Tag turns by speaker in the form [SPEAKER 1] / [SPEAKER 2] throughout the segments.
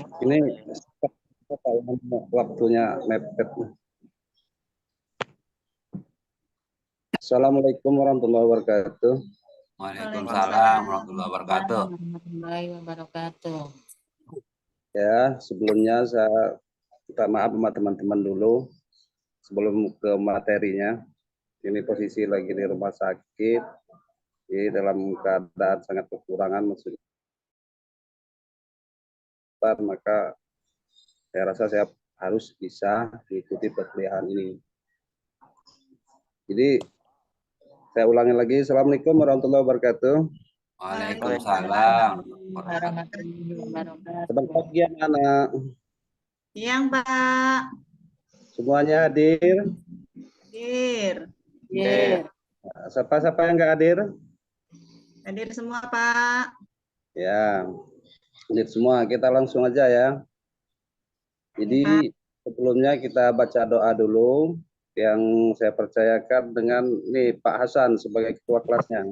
[SPEAKER 1] Ini waktunya mepet. Assalamualaikum warahmatullahi wabarakatuh.
[SPEAKER 2] Waalaikumsalam warahmatullahi wabarakatuh.
[SPEAKER 3] Warahmatullahi wabarakatuh.
[SPEAKER 1] Ya, sebelumnya saya minta maaf sama teman-teman dulu sebelum ke materinya. Ini posisi lagi di rumah sakit, dalam keadaan sangat kekurangan maksudnya. Maka saya rasa saya harus bisa mengikuti perkuliahan ini. Jadi saya ulangi lagi. Assalamualaikum warahmatullahi wabarakatuh.
[SPEAKER 2] Waalaikumsalam.
[SPEAKER 3] Warahmatullahi wabarakatuh.
[SPEAKER 1] Selamat pagi anak-anak.
[SPEAKER 4] Siang, Pak.
[SPEAKER 1] Semuanya hadir.
[SPEAKER 4] Hadir.
[SPEAKER 1] Siapa yang nggak hadir?
[SPEAKER 4] Hadir semua, Pak.
[SPEAKER 1] Ya, hadir semua. Kita langsung aja ya. Jadi sebelumnya kita baca doa dulu yang saya percayakan dengan nih Pak Hasan sebagai ketua kelasnya.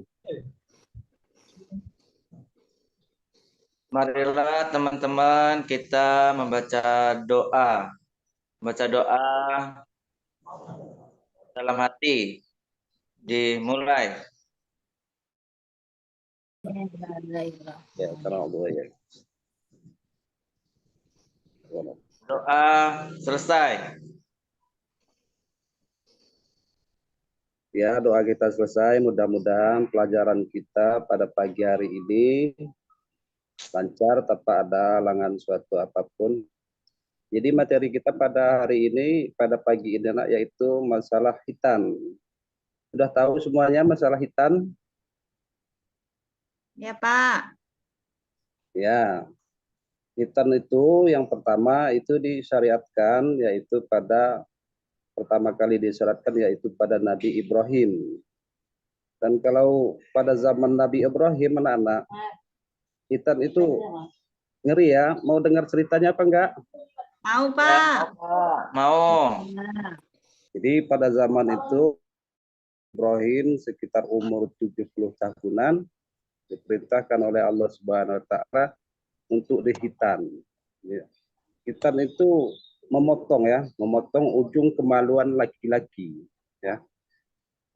[SPEAKER 5] Marilah teman-teman kita membaca doa. Membaca doa dalam hati. Dimulai.
[SPEAKER 1] Ya, karena ya.
[SPEAKER 5] Doa selesai.
[SPEAKER 1] Ya, doa kita selesai. Mudah-mudahan pelajaran kita pada pagi hari ini lancar tanpa ada halangan suatu apapun. Jadi materi kita pada hari ini, pada pagi ini yaitu masalah hitan. Sudah tahu semuanya masalah hitan?
[SPEAKER 4] Ya, Pak.
[SPEAKER 1] Ya, hitan itu yang pertama itu disyariatkan yaitu pada pertama kali disyariatkan yaitu pada Nabi Ibrahim. Dan kalau pada zaman Nabi Ibrahim anak-anak, hitan itu ngeri ya. Mau dengar ceritanya apa enggak?
[SPEAKER 4] Mau, Pak.
[SPEAKER 5] Mau.
[SPEAKER 1] Jadi pada zaman itu Ibrahim sekitar umur 70 tahunan diperintahkan oleh Allah Subhanahu wa taala untuk dihitan. Ya. Hitan itu memotong ujung kemaluan laki-laki ya.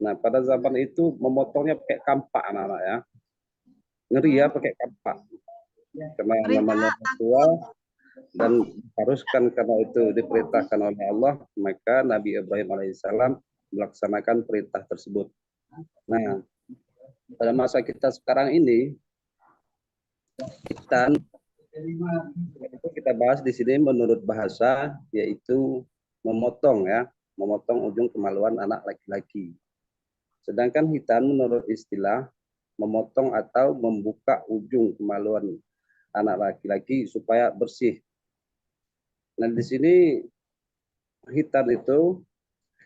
[SPEAKER 1] Nah, pada zaman itu memotongnya pakai kampak anak-anak ya. Ngeri ya pakai kampak. Karena namanya tua dan haruskan karena itu diperintahkan oleh Allah, maka Nabi Ibrahim alaihissalam melaksanakan perintah tersebut. Nah, pada masa kita sekarang ini, hitan itu kita bahas di sini menurut bahasa yaitu memotong ya, memotong ujung kemaluan anak laki-laki. Sedangkan hitan menurut istilah memotong atau membuka ujung kemaluan anak laki-laki supaya bersih. Nah, di sini hitan itu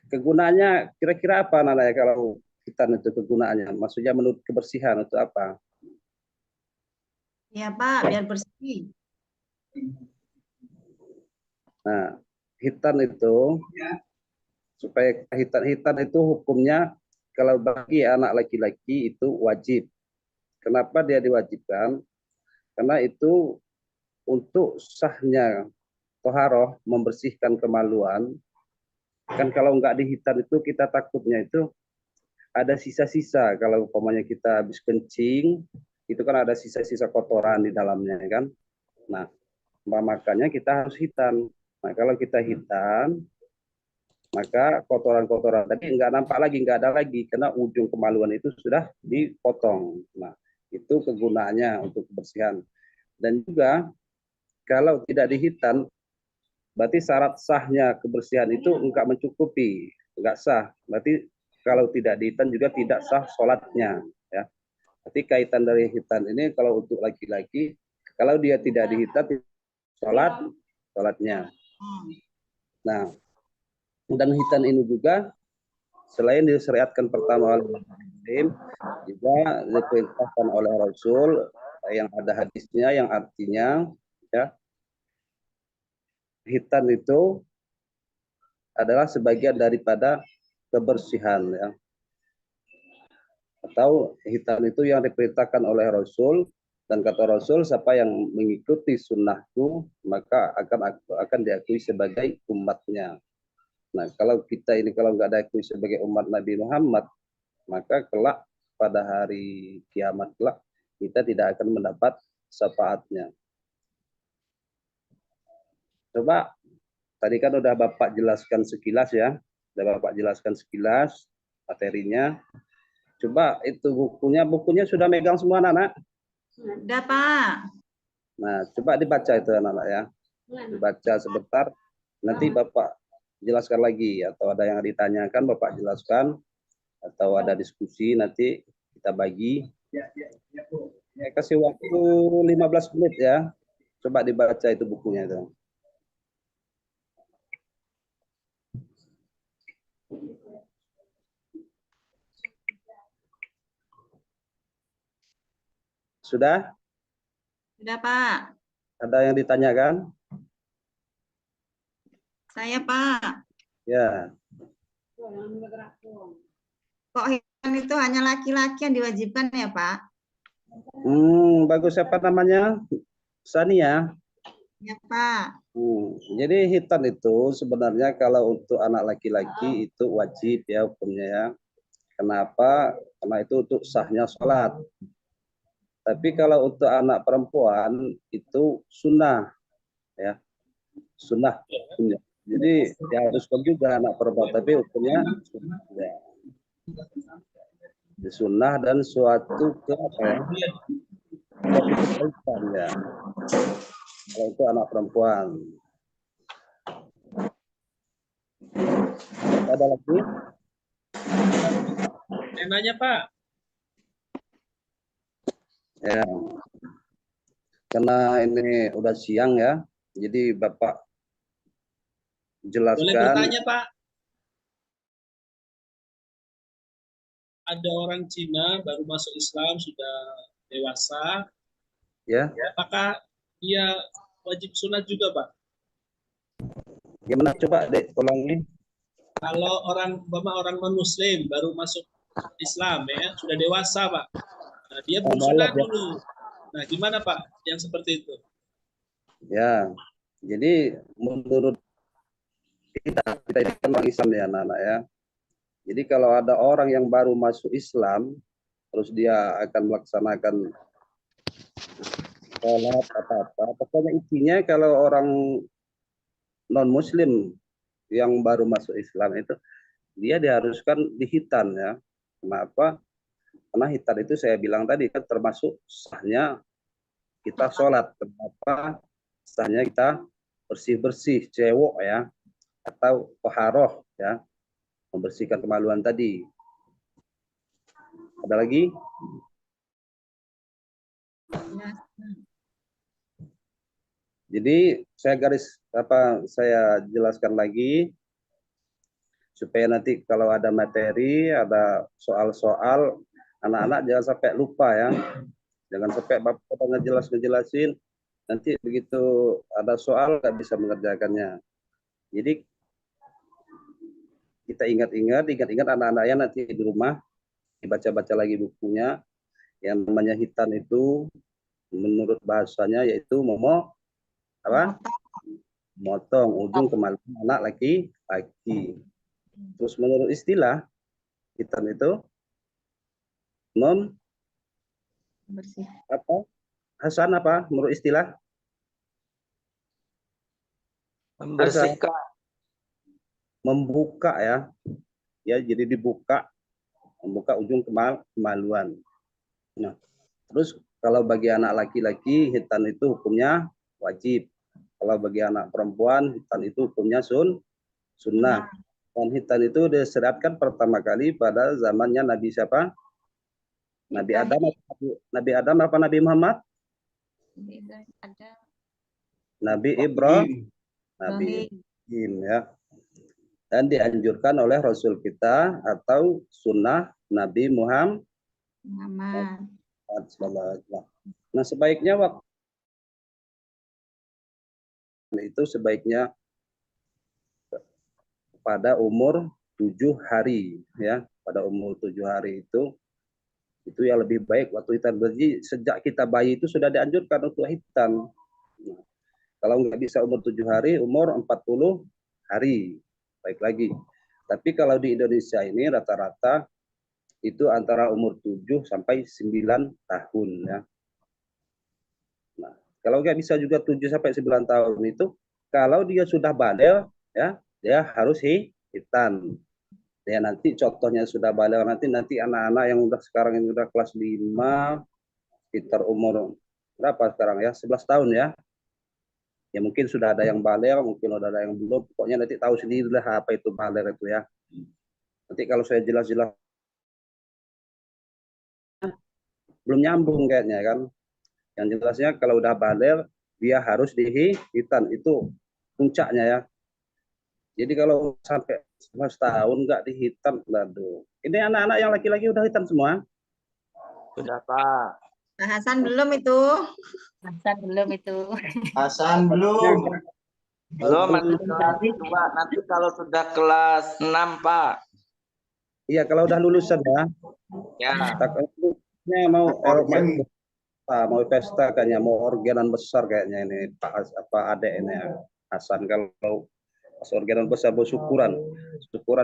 [SPEAKER 1] kegunaannya kira-kira apa Nana ya kalau hitan itu kegunaannya? Maksudnya menurut kebersihan itu apa?
[SPEAKER 4] Ya, Pak, biar bersih.
[SPEAKER 1] Nah, hitan itu supaya hitan itu hukumnya kalau bagi anak laki-laki itu wajib. Kenapa dia diwajibkan? Karena itu untuk sahnya toharoh membersihkan kemaluan. Kan kalau nggak dihitan itu kita takutnya itu ada sisa-sisa. Kalau umpamanya kita habis kencing, itu kan ada sisa-sisa kotoran di dalamnya kan. Nah, makanya kita harus hitan. Nah, kalau kita hitan, maka kotoran-kotoran tadi nggak nampak lagi, nggak ada lagi, karena ujung kemaluan itu sudah dipotong. Nah, itu kegunaannya untuk kebersihan. Dan juga kalau tidak dihitan, berarti syarat sahnya kebersihan itu enggak mencukupi, enggak sah. Berarti kalau tidak dihitan juga tidak sah sholatnya. Ya. Berarti kaitan dari hitan ini kalau untuk laki-laki, kalau dia tidak dihitan, sholatnya. Nah, dan hitan ini juga selain disyariatkan pertama oleh Muslim, juga diperintahkan oleh Rasul yang ada hadisnya yang artinya ya hitan itu adalah sebagian daripada kebersihan ya. Atau hitan itu yang diperintahkan oleh Rasul Dan kata Rasul, siapa yang mengikuti sunnahku, maka akan diakui sebagai umatnya. Nah, kalau kita ini kalau nggak diakui sebagai umat Nabi Muhammad, maka kelak pada hari kiamat kelak kita tidak akan mendapat syafaatnya. Coba, tadi kan udah Bapak jelaskan sekilas ya, materinya. Coba itu bukunya sudah megang semua anak-anak?
[SPEAKER 4] Udah, Pak.
[SPEAKER 1] Nah, coba dibaca itu anak-anak ya. Dibaca sebentar, nanti Bapak jelaskan lagi. Atau ada yang ditanyakan, Bapak jelaskan. Atau ada diskusi, nanti kita bagi. Saya kasih waktu 15 menit ya. Coba dibaca itu bukunya itu. Sudah?
[SPEAKER 4] Udah, Pak.
[SPEAKER 1] Ada yang ditanyakan?
[SPEAKER 4] Saya, Pak.
[SPEAKER 1] Ya.
[SPEAKER 4] Kok hitan itu hanya laki-laki yang diwajibkan ya, Pak?
[SPEAKER 1] Bagus. Siapa namanya? Sania.
[SPEAKER 4] Ya, Pak.
[SPEAKER 1] Jadi hitan itu sebenarnya kalau untuk anak laki-laki itu wajib ya hukumnya ya. Kenapa? Karena itu untuk sahnya sholat. Tapi kalau untuk anak perempuan itu sunnah ya, sunnah. Jadi diharuskan juga anak perempuan, tapi hukumnya ya. Sunnah dan suatu kebaikan ya. Kalau itu anak perempuan. Ada lagi?
[SPEAKER 6] Nanya, Pak.
[SPEAKER 1] Ya. Karena ini udah siang ya, jadi Bapak jelaskan.
[SPEAKER 6] Boleh bertanya, Pak? Ada orang Cina baru masuk Islam, sudah dewasa.
[SPEAKER 1] Ya.
[SPEAKER 6] Apakah dia wajib sunat juga, Pak?
[SPEAKER 1] Gimana coba Dek, tolong.
[SPEAKER 6] Kalau orang non-Muslim baru masuk Islam ya, sudah dewasa, Pak. Nah, dia belum sunat dulu. Nah, gimana, Pak? Yang seperti itu?
[SPEAKER 1] Ya, jadi menurut kita ini kan orang Islam ya anak-anak ya. Jadi kalau ada orang yang baru masuk Islam, terus dia akan melaksanakan sholat apa-apa, pokoknya intinya kalau orang non-Muslim yang baru masuk Islam itu, dia diharuskan dihitan ya. Kenapa? Karena hitan itu saya bilang tadi kan termasuk sahnya kita sholat. Kenapa? Sahnya kita bersih-bersih, cewek ya, atau toharoh ya, membersihkan kemaluan tadi. Ada lagi? Jadi saya jelaskan lagi supaya nanti kalau ada materi, ada soal-soal, anak-anak jangan sampai lupa ya. Jangan sampai Bapak ngejelasin, nanti begitu ada soal nggak bisa mengerjakannya. Jadi kita ingat anak-anaknya nanti di rumah dibaca-baca lagi bukunya. Yang namanya hitan itu menurut bahasanya yaitu motong ujung kemaluan anak laki-laki. Terus menurut istilah hitan itu Hasan apa menurut istilah?
[SPEAKER 5] Membersihkan.
[SPEAKER 1] Membuka ya. Ya, jadi membuka ujung kemaluan. Nah, terus kalau bagi anak laki-laki hitan itu hukumnya wajib. Kalau bagi anak perempuan hitan itu hukumnya sunnah. Dan hitan itu disyariatkan pertama kali pada zamannya Nabi siapa? Nabi Adam apa Nabi Muhammad? Nabi Ibrahim. Nabi Ibrahim ya. Dan dianjurkan oleh Rasul kita atau sunnah Nabi Muhammad. Nah, sebaiknya waktu itu sebaiknya pada umur 7 hari ya, pada umur 7 hari itu Itu yang lebih baik waktu hitan. Berarti sejak kita bayi itu sudah dianjurkan untuk hitan. Nah, kalau nggak bisa umur 7 hari, umur 40 hari. Baik lagi. Tapi kalau di Indonesia ini rata-rata itu antara umur 7 sampai 9 tahun ya. Nah, kalau nggak bisa juga 7 sampai 9 tahun itu, kalau dia sudah balik ya, dia harus hitan. Ya nanti contohnya sudah balik, nanti anak-anak yang udah sekarang ini udah kelas 5, sekitar umur berapa sekarang ya, 11 tahun ya. Ya mungkin sudah ada yang balik, mungkin udah ada yang belum, pokoknya nanti tahu sendirilah apa itu balik itu ya. Nanti kalau saya jelas-jelas belum nyambung kayaknya kan. Yang jelasnya kalau udah balik dia harus dihitan, itu puncaknya ya. Jadi kalau sampai 11 tahun nggak dihitan, aduh. Ini anak-anak yang laki-laki udah hitam semua?
[SPEAKER 5] Sudah, Pak.
[SPEAKER 4] Pak Hasan belum itu.
[SPEAKER 3] Hasan belum itu.
[SPEAKER 7] Hasan belum.
[SPEAKER 5] Belum, masih kelas 2. Nanti kalau sudah kelas 6, Pak.
[SPEAKER 1] Iya, kalau udah lulusan ya.
[SPEAKER 5] Ya.
[SPEAKER 1] Takutnya mau pesta kayaknya, mau organan besar kayaknya ini Pak adek ini ya. Hasan kalau pas organan besar syukuran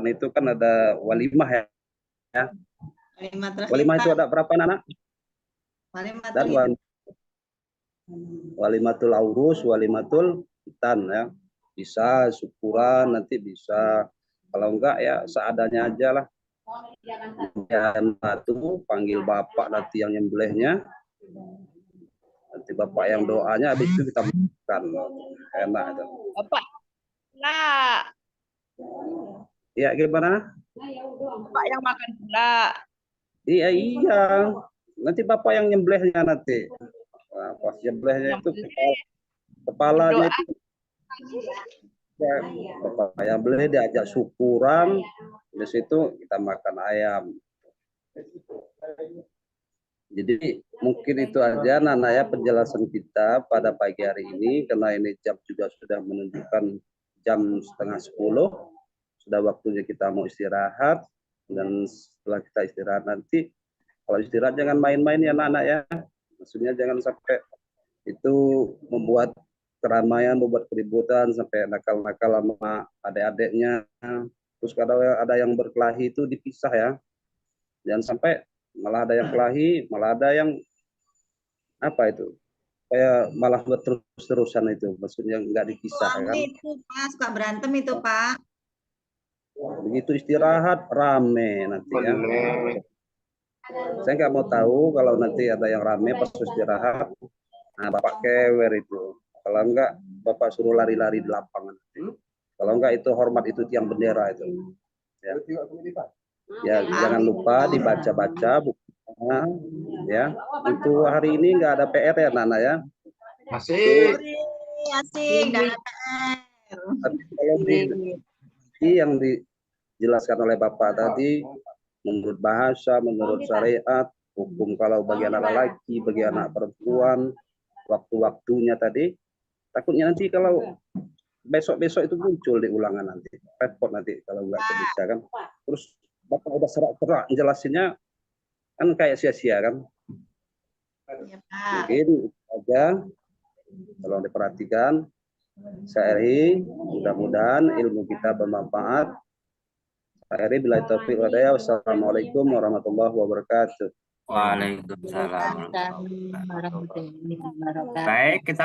[SPEAKER 1] itu kan ada walimah ya. Walimah itu ada berapa anak? Dan walimatul aurus, walimatul hitan ya. Bisa syukuran, nanti bisa. Kalau enggak ya seadanya aja lah. Jangan batu, panggil bapak nanti yang nyembelihnya. Nanti bapak yang doanya, habis itu kita makan. Enak itu.
[SPEAKER 8] Bapak, nah,
[SPEAKER 1] Iya gimana?
[SPEAKER 8] Bapak yang makan pula.
[SPEAKER 1] Iya. Nanti bapak yang nyembelihnya nanti. Nah, pas nyembelihnya itu kepalanya itu. Ya, bapak yang beli diajak syukuran, di situ kita makan ayam. Jadi mungkin itu aja Nana ya penjelasan kita pada pagi hari ini, karena ini jam juga sudah menunjukkan jam 9:30, sudah waktunya kita mau istirahat. Dan setelah kita istirahat nanti, kalau istirahat jangan main-main ya anak-anak ya, maksudnya jangan sampai itu membuat keramaian, membuat keributan sampai nakal-nakal sama adik-adiknya. Terus kalau ada yang berkelahi itu dipisah ya, jangan sampai malah ada yang kelahi, malah ada yang apa itu kayak malah terus-terusan, itu maksudnya nggak dipisah kan.
[SPEAKER 4] Itu Pak, suka berantem itu Pak.
[SPEAKER 1] Begitu istirahat rame nanti ya. Saya nggak mau tahu kalau nanti ada yang rame pas istirahat, nah bapak kewer itu. Kalau enggak, bapak suruh lari-lari di lapangan. Kalau enggak, itu hormat, itu tiang bendera itu. Ya, ya jangan lupa dibaca-baca bukunya. Ya, untuk hari ini enggak ada PR ya, Nana ya.
[SPEAKER 7] Masih.
[SPEAKER 4] Asik, dan PR.
[SPEAKER 1] Tapi kalau yang dijelaskan oleh bapak tadi, menurut bahasa, menurut syariat, hukum kalau bagi anak laki, bagi anak perempuan, waktu-waktunya tadi. Takutnya nanti kalau besok-besok itu muncul di ulangan nanti. Repot nanti kalau nggak bisa kan. Terus bapak udah serak-serak jelasinnya kan kayak sia-sia kan.
[SPEAKER 4] Ya, Pak.
[SPEAKER 1] Mungkin aja kalau diperhatikan. Saya Eri, mudah-mudahan ilmu kita bermanfaat. Saya Eri, bila taufiq wal hidayah. Wassalamualaikum warahmatullahi wabarakatuh.
[SPEAKER 2] Waalaikumsalam warahmatullahi wabarakatuh.
[SPEAKER 3] Warahmatullahi wabarakatuh.
[SPEAKER 2] Baik, kita